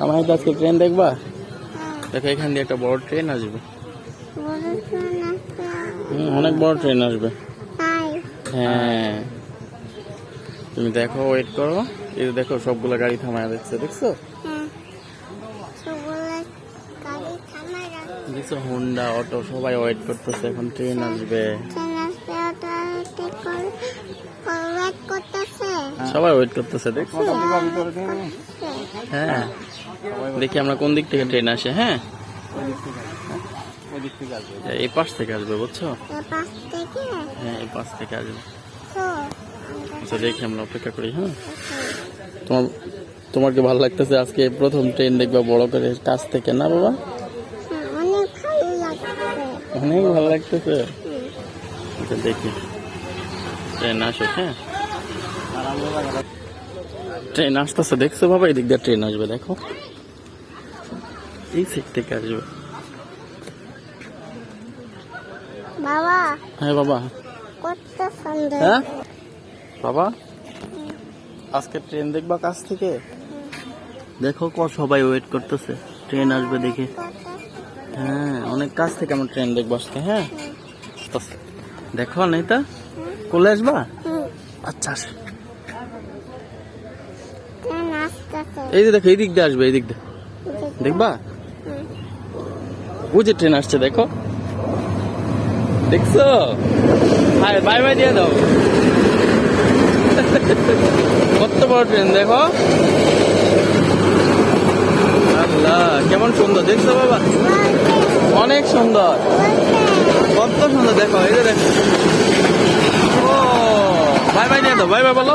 আমার আজকে ট্রেন দেখবা? দেখো এখান দিয়ে একটা বড় ট্রেন আসবে। অনেক বড় ট্রেন আসবে। হ্যাঁ তুমি দেখো, ওয়েট করো। এই দেখো সবগুলো গাড়ি থামায় দেখছো, দেখছো দেখছো হোন্ডা অটো সবাই ওয়েট করতেছে, এখন ট্রেন আসবে। সবাই ওয়েট করতেছে দেখছো। হ্যাঁ দেখি আমরা কোন দিক থেকে ট্রেন আসে। হ্যাঁ এই পাশ থেকে আসবে, বুঝছো? হ্যাঁ এই পাশ থেকে আসবে। আচ্ছা দেখি আমরা অপেক্ষা করি। হ্যাঁ তোমার কি ভালো লাগতেছে আজকে প্রথম ট্রেন দেখবা বড় করে কাছ থেকে, না বাবা? অনেক ভালো লাগতেছে। আচ্ছা দেখি ট্রেন আসুক। হ্যাঁ ট্রেন আসতেছে দেখছো বাবা, এই দিক দিয়ে ট্রেন আসবে, দেখো এই সিট থেকে আসবে। বাবা। হ্যাঁ বাবা। কত সুন্দর। হ্যাঁ বাবা আজকে ট্রেন দেখবা কাছ থেকে, দেখো সবাই ওয়েট করতেছে ট্রেন আসবে দেখে। হ্যাঁ অনেক কাছ থেকে আমরা ট্রেন দেখবো আজকে। হ্যাঁ দেখো নেতা কোলে আসবা। আচ্ছা এই যে দেখো এই দিক দিয়ে আসবে, এই দিক দিয়ে দেখবা। ওই যে ট্রেন আসছে দেখো, দেখছো? বাই বাই দিয়ে দাও। কত বড় ট্রেন দেখো। আল্লাহ কেমন সুন্দর, দেখছো বাবা? অনেক সুন্দর, কত সুন্দর দেখো। এই যে দেখো, ও বাই বাই দিয়ে দাও, বাই বাই বলো।